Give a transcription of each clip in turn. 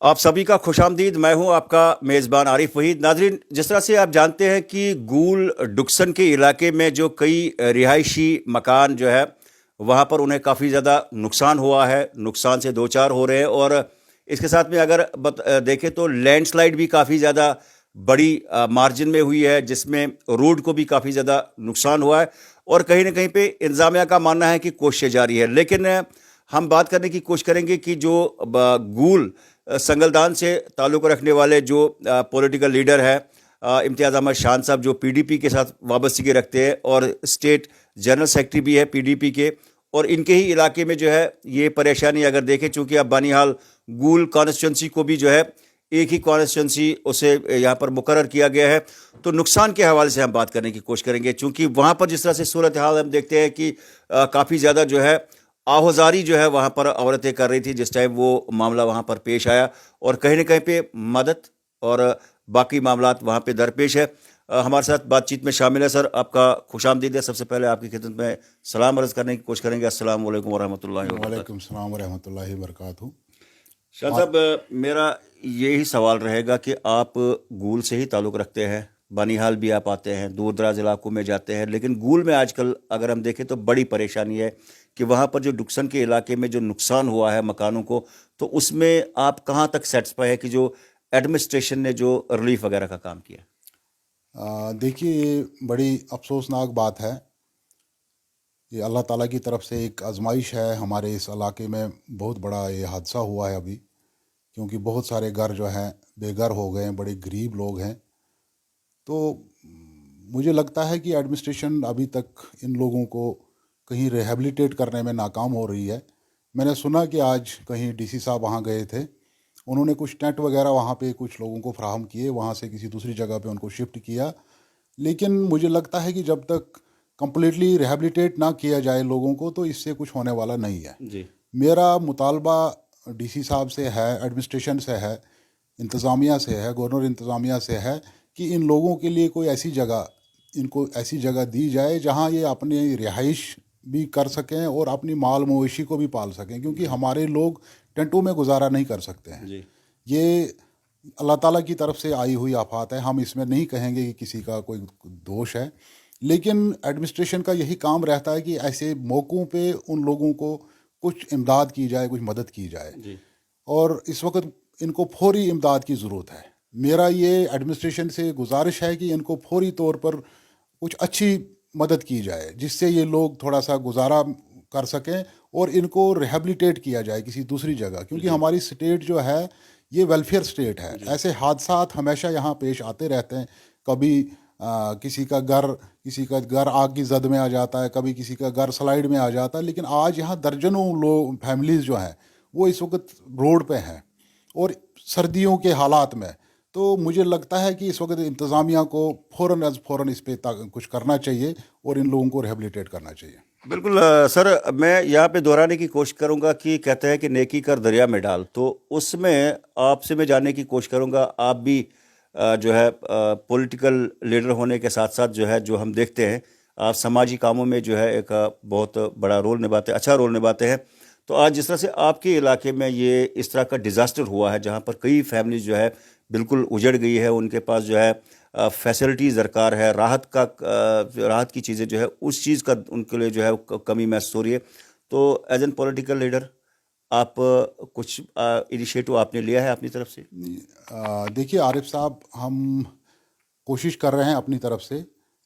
آپ سبھی کا خوش آمدید. میں ہوں آپ کا میزبان عارف وحید. ناظرین، جس طرح سے آپ جانتے ہیں کہ گول ڈکسن کے علاقے میں جو کئی رہائشی مکان جو ہے وہاں پر انہیں کافی زیادہ نقصان ہوا ہے، نقصان سے دوچار ہو رہے ہیں. اور اس کے ساتھ میں اگر دیکھیں تو لینڈ سلائڈ بھی کافی زیادہ بڑی مارجن میں ہوئی ہے، جس میں روڈ کو بھی کافی زیادہ نقصان ہوا ہے. اور کہیں نہ کہیں پہ انتظامیہ کا ماننا ہے کہ کوششیں جاری ہے. لیکن ہم بات کرنے کی کوشش کریں گے کہ جو گول سنگلدان سے تعلق رکھنے والے جو پولیٹیکل لیڈر ہے امتیاز احمد شان صاحب، جو پی ڈی پی کے ساتھ وابستگی رکھتے ہیں اور اسٹیٹ جنرل سیکرٹری بھی ہے پی ڈی پی کے، اور ان کے ہی علاقے میں جو ہے یہ پریشانی اگر دیکھیں، چونکہ اب بانیحال گول کانسٹیچوئنسی کو بھی جو ہے ایک ہی کانسٹیچوئنسی اسے یہاں پر مقرر کیا گیا ہے، تو نقصان کے حوالے سے ہم بات کرنے کی کوشش کریں گے. چونکہ وہاں پر جس طرح سے صورتحال ہم دیکھتے ہیں کہ کافی زیادہ جو ہے آہوزاری جو ہے وہاں پر عورتیں کر رہی تھی جس ٹائم وہ معاملہ وہاں پر پیش آیا، اور کہیں نہ کہیں پہ مدد اور باقی معاملات وہاں پہ درپیش ہے. ہمارے ساتھ بات چیت میں شامل ہے. سر، آپ کا خوش آمدید ہے. سب سے پہلے آپ کی خدمت میں سلام عرض کرنے کی کوشش کریں گے. السلام علیکم ورحمۃ اللہ وبرکاتہ. وعلیکم السلام ورحمۃ اللہ وبرکاتہ. شاہ صاحب، میرا یہی سوال رہے گا کہ آپ گول سے ہی تعلق رکھتے ہیں، بانیحال بھی آپ آتے ہیں، دور دراز علاقوں میں جاتے ہیں، لیکن گول میں آج کل اگر ہم دیکھیں تو بڑی پریشانی ہے کہ وہاں پر جو ڈکسن کے علاقے میں جو نقصان ہوا ہے مکانوں کو، تو اس میں آپ کہاں تک سیٹسفائی ہے کہ جو ایڈمنسٹریشن نے جو ریلیف وغیرہ کا کام کیا؟ دیکھیے، یہ بڑی افسوسناک بات ہے. یہ اللہ تعالیٰ کی طرف سے ایک آزمائش ہے. ہمارے اس علاقے میں بہت بڑا یہ حادثہ ہوا ہے ابھی، کیونکہ بہت سارے گھر جو ہیں بے گھر ہو گئے ہیں، بڑے غریب لوگ ہیں. تو مجھے لگتا ہے کہ ایڈمنسٹریشن ابھی تک ان لوگوں کو کہیں ریہیبلیٹیٹ کرنے میں ناکام ہو رہی ہے. میں نے سنا کہ آج کہیں ڈی سی صاحب وہاں گئے تھے، انہوں نے کچھ ٹینٹ وغیرہ وہاں پہ کچھ لوگوں کو فراہم کیے، وہاں سے کسی دوسری جگہ پہ ان کو شفٹ کیا. لیکن مجھے لگتا ہے کہ جب تک کمپلیٹلی ریہیبلیٹیٹ نہ کیا جائے لوگوں کو، تو اس سے کچھ ہونے والا نہیں ہے. جی، میرا مطالبہ ڈی سی صاحب سے ہے، ایڈمنسٹریشن سے ہے، انتظامیہ سے ہے، گورنر انتظامیہ سے ہے کہ ان لوگوں کے لیے کوئی ایسی جگہ، ان کو ایسی جگہ دی جائے جہاں یہ اپنی رہائش بھی کر سکیں اور اپنی مال مویشی کو بھی پال سکیں، کیونکہ ہمارے لوگ ٹینٹوں میں گزارا نہیں کر سکتے ہیں. جی، یہ اللہ تعالیٰ کی طرف سے آئی ہوئی آفات ہے. ہم اس میں نہیں کہیں گے کہ کسی کا کوئی دوش ہے، لیکن ایڈمنسٹریشن کا یہی کام رہتا ہے کہ ایسے موقعوں پہ ان لوگوں کو کچھ امداد کی جائے، کچھ مدد کی جائے. جی، اور اس وقت ان کو فوری امداد کی ضرورت ہے. میرا یہ ایڈمنسٹریشن سے گزارش ہے کہ ان کو فوری طور پر کچھ اچھی مدد کی جائے، جس سے یہ لوگ تھوڑا سا گزارا کر سکیں اور ان کو ریہیبلیٹیٹ کیا جائے کسی دوسری جگہ، کیونکہ ہماری اسٹیٹ جو ہے یہ ویلفیئر اسٹیٹ ہے. ایسے حادثات ہمیشہ یہاں پیش آتے رہتے ہیں. کبھی کسی کا گھر آگ کی زد میں آ جاتا ہے، کبھی کسی کا گھر سلائڈ میں آ جاتا ہے. لیکن آج یہاں درجنوں لوگ، فیملیز جو ہیں وہ اس وقت روڈ پہ ہیں اور سردیوں کے حالات میں. تو مجھے لگتا ہے کہ اس وقت انتظامیہ کو فوراً اس پہ کچھ کرنا چاہیے اور ان لوگوں کو ریہیبلیٹیٹ کرنا چاہیے. بالکل. سر، میں یہاں پہ دہرانے کی کوشش کروں گا کہ کہتے ہیں کہ نیکی کر دریا میں ڈال، تو اس میں آپ سے میں جاننے کی کوشش کروں گا. آپ بھی جو ہے پولیٹیکل لیڈر ہونے کے ساتھ ساتھ جو ہے، جو ہم دیکھتے ہیں آپ سماجی کاموں میں جو ہے ایک بہت بڑا رول نبھاتے ہیں، اچھا رول نبھاتے ہیں. تو آج جس طرح سے آپ کے علاقے میں یہ اس طرح کا ڈیزاسٹر ہوا ہے جہاں پر کئی فیملیز جو ہے بالکل اجڑ گئی ہے، ان کے پاس جو ہے فیسلٹیز درکار ہے، راحت کی چیزیں جو ہے اس چیز کا ان کے لیے جو ہے کمی محسوس ہو رہی ہے. تو ایز این پولیٹیکل لیڈر آپ کچھ انیشیٹو آپ نے لیا ہے اپنی طرف سے؟ دیکھیے عارف صاحب، ہم کوشش کر رہے ہیں اپنی طرف سے.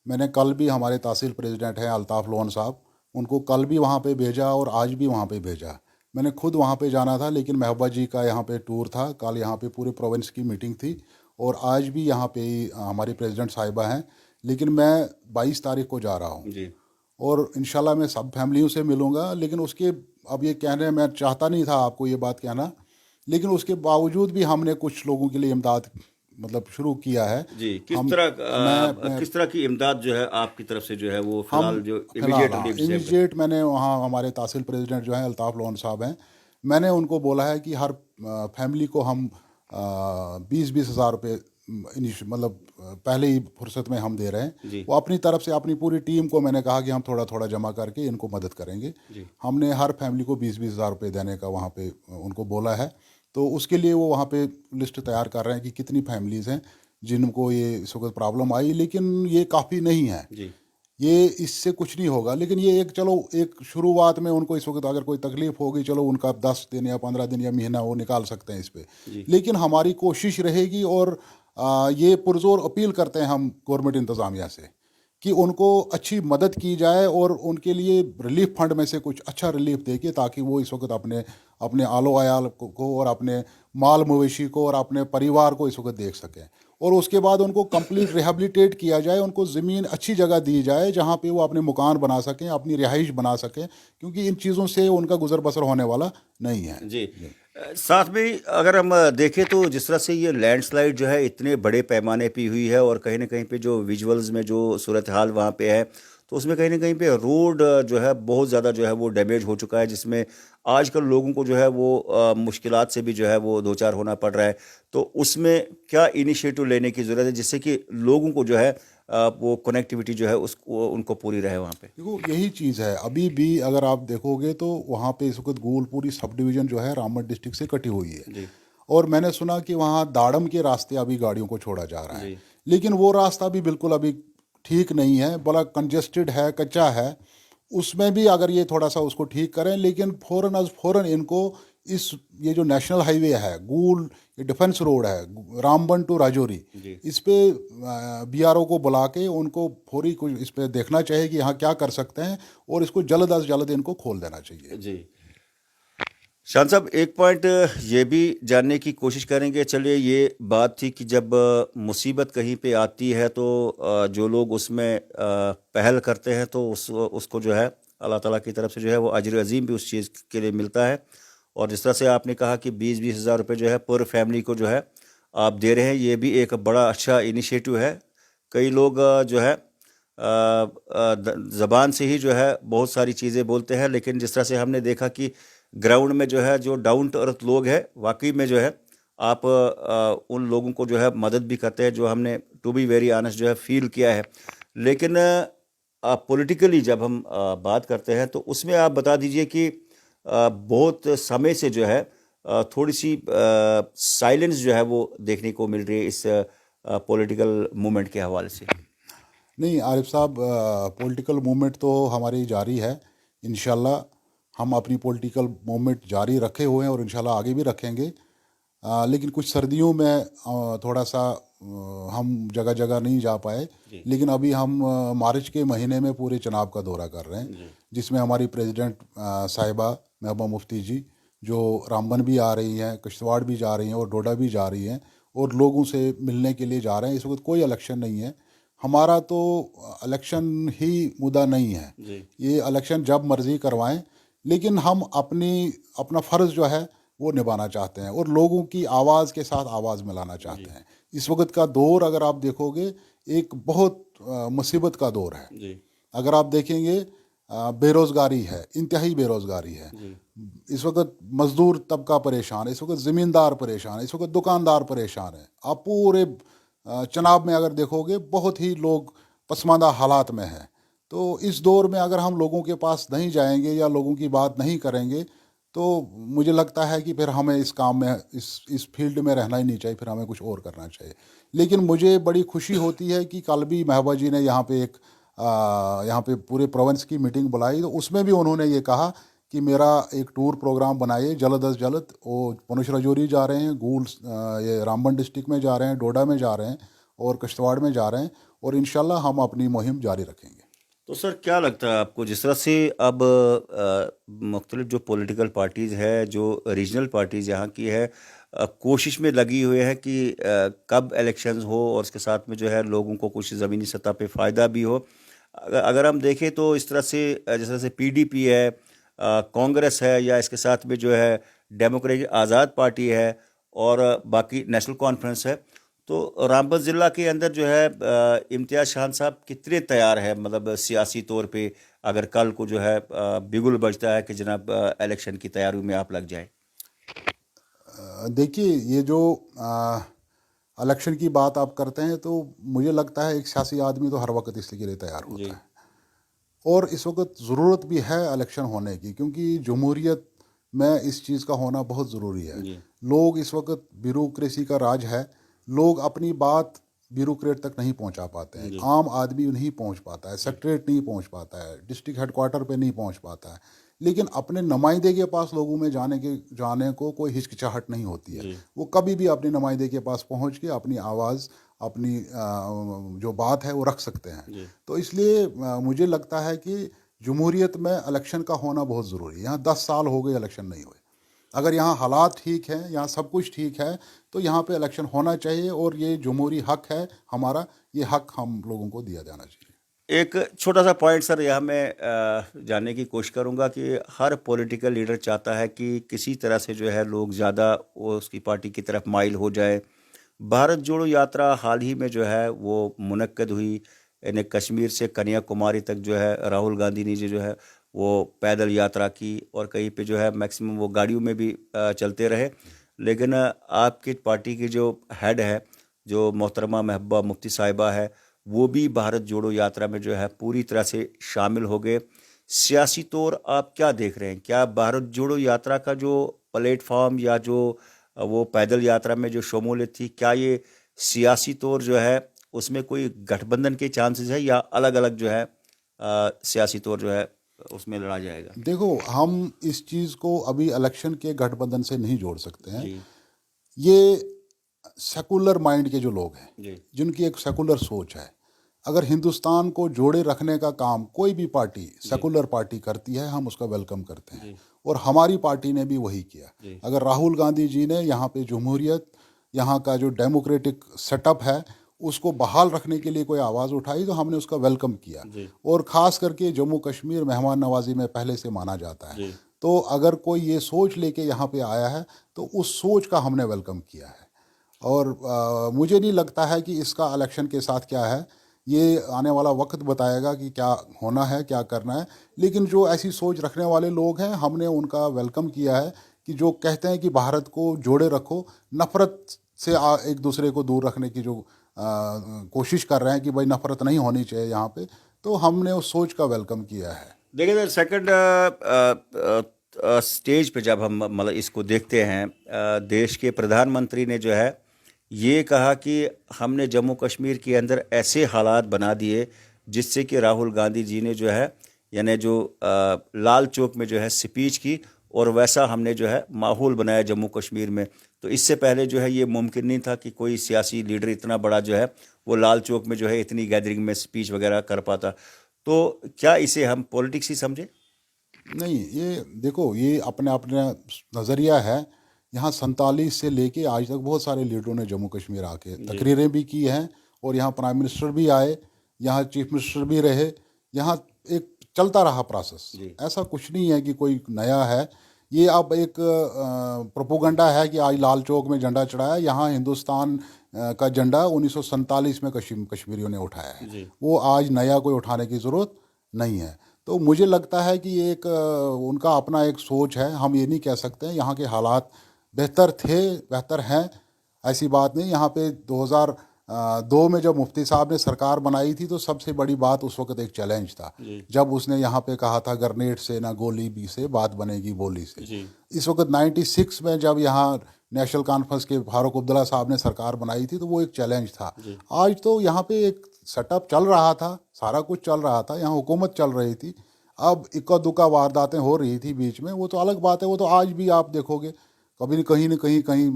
میں نے کل بھی، ہمارے تحصیل پریزیڈنٹ ہیں الطاف لون صاحب، ان کو کل بھی وہاں پہ بھیجا اور آج بھی وہاں پہ بھیجا. میں نے خود وہاں پہ جانا تھا، لیکن محبوبہ جی کا یہاں پہ ٹور تھا. کل یہاں پہ پورے پروونس کی میٹنگ تھی اور آج بھی یہاں پہ ہماری پریزیڈنٹ صاحبہ ہیں. لیکن میں 22 تاریخ کو جا رہا ہوں جی، اور انشاءاللہ میں سب فیملیوں سے ملوں گا. لیکن اس کے اب یہ کہنے میں چاہتا نہیں تھا آپ کو یہ بات کہنا، لیکن اس کے باوجود بھی ہم نے کچھ لوگوں کے لیے امداد شروع کیا ہے. جی. میں کس طرح کی امداد جو ہے آپ کی طرف سے جو ہے وہ فی ہم الحال جو فی الحال امیڈیٹ ریلیف ہے؟ امیجیٹ میں نے وہاں ہمارے تحصیل پریزیڈنٹ جو ہیں الطاف لون صاحب ہیں، میں نے ان کو بولا ہے کہ ہر فیملی کو ہم 20-20 ہزار روپے پہلے ہی فرصت میں ہم دے رہے ہیں. جی، وہ اپنی طرف سے اپنی پوری ٹیم کو میں نے کہا کہ ہم تھوڑا تھوڑا جمع کر کے ان کو مدد کریں گے. جی، ہم نے ہر فیملی کو 20-20 ہزار روپے دینے کا وہاں پہ ان کو بولا ہے. تو اس کے لیے وہ وہاں پہ لسٹ تیار کر رہے ہیں کہ کتنی فیملیز ہیں جن کو یہ اس وقت پرابلم آئی، لیکن یہ کافی نہیں ہے، جی یہ اس سے کچھ نہیں ہوگا، لیکن یہ ایک چلو ایک شروعات میں ان کو اس وقت اگر کوئی تکلیف ہوگی، چلو ان کا 10 دن یا 15 دن یا مہینہ وہ نکال سکتے ہیں اس پہ، جی لیکن ہماری کوشش رہے گی اور یہ پرزور اپیل کرتے ہیں ہم گورنمنٹ انتظامیہ سے کہ ان کو اچھی مدد کی جائے اور ان کے لیے ریلیف فنڈ میں سے کچھ اچھا ریلیف دے کے تاکہ وہ اس وقت اپنے آل و عیال کو اور اپنے مال مویشی کو اور اپنے پریوار کو اس وقت دیکھ سکیں، اور اس کے بعد ان کو کمپلیٹ ریہیبلیٹیٹ کیا جائے، ان کو زمین اچھی جگہ دی جائے جہاں پہ وہ اپنے مکان بنا سکیں، اپنی رہائش بنا سکیں، کیونکہ ان چیزوں سے ان کا گزر بسر ہونے والا نہیں ہے۔ جی ساتھ میں اگر ہم دیکھیں تو جس طرح سے یہ لینڈ سلائڈ جو ہے اتنے بڑے پیمانے پہ ہوئی ہے، اور کہیں نہ کہیں پہ جو ویژولز میں جو صورتحال وہاں پہ ہے، تو اس میں کہیں نہ کہیں پہ روڈ جو ہے بہت زیادہ جو ہے وہ ڈیمیج ہو چکا ہے، جس میں آج کل لوگوں کو جو ہے وہ مشکلات سے بھی جو ہے وہ دوچار ہونا پڑ رہا ہے۔ تو اس میں کیا انیشیٹو لینے کی ضرورت ہے جس سے کہ لوگوں کو جو ہے وہ کنیکٹیوٹی جو ہے ان کو پوری رہے وہاں پہ؟ دیکھو یہی چیز ہے، ابھی بھی اگر آپ دیکھو گے تو وہاں پہ اس وقت گول پوری سب ڈویژن جو ہے رامبن ڈسٹرکٹ سے کٹی ہوئی ہے، جی اور میں نے سنا کہ وہاں داڑم کے راستے ابھی گاڑیوں کو چھوڑا جا رہا ہے، جی لیکن وہ راستہ بھی بالکل ابھی ٹھیک نہیں ہے، بڑا کنجسٹڈ ہے، کچا ہے، اس میں بھی اگر یہ تھوڑا سا اس کو ٹھیک کریں، لیکن فوراً از فوراً ان کو یہ جو نیشنل ہائی وے ہے گول، یہ ڈیفنس روڈ ہے رامبن ٹو راجوری، جی اس پہ بی آر او کو بلا کے ان کو فوری کچھ اس پہ دیکھنا چاہیے کہ یہاں کیا کر سکتے ہیں، اور اس کو جلد از جلد ان کو کھول دینا چاہیے۔ جی شان صاحب، ایک پوائنٹ یہ بھی جاننے کی کوشش کریں گے، چلیے یہ بات تھی کہ جب مصیبت کہیں پہ آتی ہے تو جو لوگ اس میں پہل کرتے ہیں تو اس کو جو ہے اللہ تعالیٰ کی طرف سے جو ہے وہ اجر عظیم بھی اس چیز کے لیے ملتا ہے، اور جس طرح سے آپ نے کہا کہ 20,000 روپے جو ہے پر فیملی کو جو ہے آپ دے رہے ہیں، یہ بھی ایک بڑا اچھا انیشیٹو ہے۔ کئی لوگ جو ہے زبان سے ہی جو ہے بہت ساری چیزیں بولتے ہیں، لیکن جس طرح سے ہم نے دیکھا کہ گراؤنڈ میں جو ہے جو ڈاؤن ٹو ارتھ لوگ ہیں، واقعی میں جو ہے آپ ان لوگوں کو جو ہے مدد بھی کرتے ہیں، جو ہم نے ٹو بی ویری آنیسٹ جو ہے فیل کیا ہے۔ لیکن پولیٹیکلی جب ہم بات کرتے ہیں تو اس میں آپ بتا دیجئے کہ بہت سمے سے جو ہے تھوڑی سی سائلنس جو ہے وہ دیکھنے کو مل رہی ہے اس پولیٹیکل موومنٹ کے حوالے سے۔ نہیں عارف صاحب، پولیٹیکل موومنٹ تو ہماری جاری ہے، انشاءاللہ ہم اپنی پولیٹیکل موومنٹ جاری رکھے ہوئے ہیں اور انشاءاللہ آگے بھی رکھیں گے، لیکن کچھ سردیوں میں تھوڑا سا ہم جگہ جگہ نہیں جا پائے، جی لیکن ابھی ہم مارچ کے مہینے میں پورے چناب کا دورہ کر رہے ہیں، جی جس میں ہماری پریزیڈنٹ صاحبہ محبوبہ مفتی جی جو رامبن بھی آ رہی ہیں، کشتواڑ بھی جا رہی ہیں اور ڈوڈا بھی جا رہی ہیں، اور لوگوں سے ملنے کے لیے جا رہے ہیں۔ اس وقت کوئی الیکشن نہیں ہے ہمارا، تو الیکشن ہی مدعا نہیں ہے، جی یہ الیکشن جب مرضی کروائیں، لیکن ہم اپنا فرض جو ہے وہ نبھانا چاہتے ہیں اور لوگوں کی آواز کے ساتھ آواز ملانا چاہتے ہیں۔ اس وقت کا دور اگر آپ دیکھو گے ایک بہت مصیبت کا دور ہے، جی اگر آپ دیکھیں گے بے روزگاری ہے، انتہائی بے روزگاری ہے، جی اس وقت مزدور طبقہ پریشان ہے، اس وقت زمیندار پریشان ہے، اس وقت دکاندار پریشان ہے، آپ پورے چناب میں اگر دیکھو گے بہت ہی لوگ پسماندہ حالات میں ہیں۔ تو اس دور میں اگر ہم لوگوں کے پاس نہیں جائیں گے یا لوگوں کی بات نہیں کریں گے تو مجھے لگتا ہے کہ پھر ہمیں اس کام میں اس فیلڈ میں رہنا ہی نہیں چاہیے، پھر ہمیں کچھ اور کرنا چاہیے۔ لیکن مجھے بڑی خوشی ہوتی ہے کہ کل بھی محبوبہ جی نے یہاں پہ پورے پروونس کی میٹنگ بلائی، تو اس میں بھی انہوں نے یہ کہا کہ میرا ایک ٹور پروگرام بنائیے جلد از جلد، وہ پونچھ راجوری جا رہے ہیں، گول یہ رامبن ڈسٹرکٹ میں جا رہے ہیں، ڈوڈا میں جا رہے ہیں اور کشتواڑ میں جا رہے ہیں، اور انشاءاللہ ہم اپنی مہم جاری رکھیں گے۔ تو سر کیا لگتا ہے آپ کو، جس طرح سے اب مختلف جو پولیٹیکل پارٹیز ہے، جو ریجنل پارٹیز یہاں کی ہے، کوشش میں لگی ہوئے ہیں کہ کب الیکشنز ہو اور اس کے ساتھ میں جو ہے لوگوں کو کچھ زمینی سطح پہ فائدہ بھی ہو، اگر ہم دیکھیں تو اس طرح سے جس طرح سے پی ڈی پی ہے، کانگریس ہے، یا اس کے ساتھ میں جو ہے ڈیموکریٹک آزاد پارٹی ہے، اور باقی نیشنل کانفرنس ہے، تو رامبن ضلع کے اندر جو ہے امتیاز شان صاحب کتنے تیار ہے، مطلب سیاسی طور پہ اگر کل کو جو ہے بگل بجتا ہے کہ جناب الیکشن کی تیاریوں میں آپ لگ جائیں؟ دیکھیے یہ جو الیکشن کی بات آپ کرتے ہیں تو مجھے لگتا ہے ایک سیاسی آدمی تو ہر وقت اس کے لیے تیار جی ہوتا ہے، اور اس وقت ضرورت بھی ہے الیکشن ہونے کی، کیونکہ جمہوریت میں اس چیز کا ہونا بہت ضروری ہے. لوگ اس وقت بیوروکریسی کا راج ہے. لوگ اپنی بات بیوروکریٹ تک نہیں پہنچا پاتے ہیں. عام آدمی نہیں پہنچ پاتا ہے, سیکٹریٹ نہیں پہنچ پاتا ہے, ڈسٹرکٹ ہیڈ کوارٹر پہ نہیں پہنچ پاتا ہے. لیکن اپنے نمائندے کے پاس لوگوں میں جانے کو کوئی ہچکچاہٹ نہیں ہوتی ہے. وہ کبھی بھی اپنے نمائندے کے پاس پہنچ کے اپنی آواز, اپنی جو بات ہے وہ رکھ سکتے ہیں. تو اس لیے مجھے لگتا ہے کہ جمہوریت میں الیکشن کا ہونا بہت ضروری ہے. یہاں 10 سال ہو گئے الیکشن نہیں ہوئے. اگر یہاں حالات ٹھیک ہیں, یہاں سب کچھ ٹھیک ہے, تو یہاں پہ الیکشن ہونا چاہیے. اور یہ جمہوری حق ہے ہمارا, یہ حق ہم لوگوں کو دیا جانا چاہیے. ایک چھوٹا سا پوائنٹ سر یہاں میں جاننے کی کوشش کروں گا کہ ہر پولیٹیکل لیڈر چاہتا ہے کہ کسی طرح سے جو ہے لوگ زیادہ اس کی پارٹی کی طرف مائل ہو جائے. بھارت جوڑو یاترا حال ہی میں جو ہے وہ منعقد ہوئی. یعنی کشمیر سے کنیا کماری تک جو ہے راہل گاندھی نے جو ہے وہ پیدل یاترا کی, اور کہیں پہ جو ہے میکسیمم وہ گاڑیوں میں بھی چلتے رہے. لیکن آپ کی پارٹی کی جو ہیڈ ہے, جو محترمہ محبوبہ مفتی صاحبہ ہے, وہ بھی بھارت جوڑو یاترا میں جو ہے پوری طرح سے شامل ہو گئے. سیاسی طور آپ کیا دیکھ رہے ہیں؟ کیا بھارت جوڑو یاترا کا جو پلیٹ فارم یا جو وہ پیدل یاترا میں جو شمولیت تھی, کیا یہ سیاسی طور جو ہے اس میں کوئی گٹھ بندھن کے چانسز ہے, یا الگ الگ جو ہے سیاسی طور جو ہے اس میں لڑا جائے گا؟ دیکھو, ہم اس چیز کو ابھی الیکشن کے گٹھ بندھن سے نہیں جوڑ سکتے ہیں. یہ سیکولر مائنڈ کے جو لوگ ہیں, جن کی ایک سیکولر سوچ ہے, اگر ہندوستان کو جوڑے رکھنے کا کام کوئی بھی پارٹی سیکولر پارٹی کرتی ہے, ہم اس کا ویلکم کرتے ہیں. اور ہماری پارٹی نے بھی وہی کیا. اگر راہل گاندھی جی نے یہاں پہ جمہوریت, یہاں کا جو ڈیموکریٹک سیٹ اپ ہے, اس کو بحال رکھنے کے لیے کوئی آواز اٹھائی, تو ہم نے اس کا ویلکم کیا. اور خاص کر کے جموں کشمیر مہمان نوازی میں پہلے سے مانا جاتا ہے. تو اگر کوئی یہ سوچ لے کے یہاں پہ آیا ہے, تو اس سوچ کا ہم نے ویلکم کیا ہے. اور مجھے نہیں لگتا ہے کہ اس کا الیکشن کے ساتھ کیا ہے, یہ آنے والا وقت بتائے گا کہ کیا ہونا ہے, کیا کرنا ہے. لیکن جو ایسی سوچ رکھنے والے لوگ ہیں, ہم نے ان کا ویلکم کیا ہے, کہ جو کہتے ہیں کہ بھارت کو جوڑے رکھو, نفرت سے ایک دوسرے کو دور رکھنے کی جو کوشش کر رہے ہیں کہ بھائی نفرت نہیں ہونی چاہیے یہاں پہ, تو ہم نے اس سوچ کا ویلکم کیا ہے. دیکھیں سر, سیکنڈ سٹیج پہ جب ہم مطلب اس کو دیکھتے ہیں, دیش کے پردھان منتری نے جو ہے یہ کہا کہ ہم نے جموں کشمیر کے اندر ایسے حالات بنا دیے جس سے کہ راہل گاندھی جی نے جو ہے یعنی جو لال چوک میں جو ہے سپیچ کی, اور ویسا ہم نے جو ہے ماحول بنایا جموں کشمیر میں. تو اس سے پہلے جو ہے یہ ممکن نہیں تھا کہ کوئی سیاسی لیڈر اتنا بڑا جو ہے وہ لال چوک میں جو ہے اتنی گیدرنگ میں سپیچ وغیرہ کر پاتا. تو کیا اسے ہم پولیٹکس ہی سمجھیں؟ نہیں, یہ دیکھو, یہ اپنا نظریہ ہے. یہاں 47 سے لے کے آج تک بہت سارے لیڈروں نے جموں کشمیر آ کے تقریریں بھی کی ہیں, اور یہاں پرائم منسٹر بھی آئے, یہاں چیف منسٹر بھی رہے. یہاں ایک چلتا رہا پروسیس. ایسا کچھ نہیں ہے کہ کوئی نیا ہے. یہ اب ایک پروپوگنڈا ہے کہ آج لال چوک میں جھنڈا چڑھایا. یہاں ہندوستان کا جھنڈا 1947 میں کشمیریوں نے اٹھایا ہے. وہ آج نیا کوئی اٹھانے کی ضرورت نہیں ہے. تو مجھے لگتا ہے کہ یہ ایک ان کا اپنا ایک سوچ ہے. ہم یہ نہیں کہہ سکتے. یہاں کے حالات بہتر تھے, بہتر ہیں, ایسی بات نہیں. یہاں پہ 2002 میں جب مفتی صاحب نے سرکار بنائی تھی, تو سب سے بڑی بات اس وقت ایک چیلنج تھا, جب اس نے یہاں پہ کہا تھا گرنیڈ سے نہ گولی بھی سے بات بنے گی بولی سے. اس وقت 96 میں جب یہاں نیشنل کانفرنس کے فاروق عبداللہ صاحب نے سرکار بنائی تھی, تو وہ ایک چیلنج تھا. آج تو یہاں پہ ایک سیٹ اپ چل رہا تھا, سارا کچھ چل رہا تھا, یہاں حکومت چل رہی تھی. اب اکا دکا وارداتیں ہو رہی تھی بیچ میں, وہ تو الگ بات ہے. وہ تو آج بھی آپ دیکھو گے کبھی کہیں نہ کہیں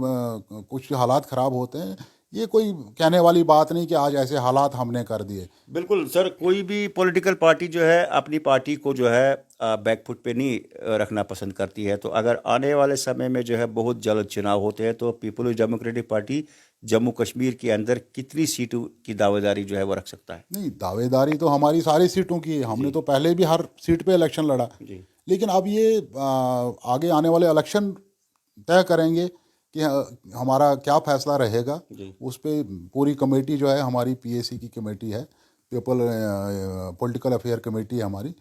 کچھ حالات خراب ہوتے ہیں. یہ کوئی کہنے والی بات نہیں کہ آج ایسے حالات ہم نے کر دیے. بالکل سر, کوئی بھی پولیٹیکل پارٹی جو ہے اپنی پارٹی کو جو ہے بیک فٹ پہ نہیں رکھنا پسند کرتی ہے. تو اگر آنے والے سمے میں جو ہے بہت جلد چناؤ ہوتے ہیں, تو پیپلز ڈیموکریٹک پارٹی جموں کشمیر کے اندر کتنی سیٹوں کی دعوے داری جو ہے وہ رکھ سکتا ہے؟ نہیں, دعوے داری تو ہماری ساری سیٹوں کی ہے. ہم نے تو پہلے بھی ہر سیٹ پہ الیکشن لڑا. لیکن اب یہ آگے آنے والے الیکشن طے کریں گے کہ ہمارا کیا فیصلہ رہے گا. اس پہ پوری کمیٹی جو ہے ہماری PAC کی کمیٹی ہے, پولیٹیکل افیئر کمیٹی ہے ہماری,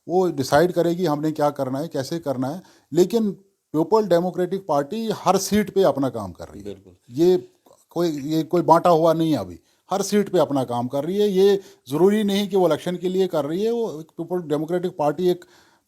وہ ڈیسائیڈ کرے گی ہم نے کیا کرنا ہے, کیسے کرنا ہے. لیکن پیپل ڈیموکریٹک پارٹی ہر سیٹ پہ اپنا کام کر رہی ہے. یہ کوئی بانٹا ہوا نہیں ہے. ابھی ہر سیٹ پہ اپنا کام کر رہی ہے. یہ ضروری نہیں کہ وہ الیکشن کے لیے کر رہی ہے. وہ پیپل ڈیموکریٹک پارٹی ایک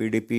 PDP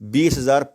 20,000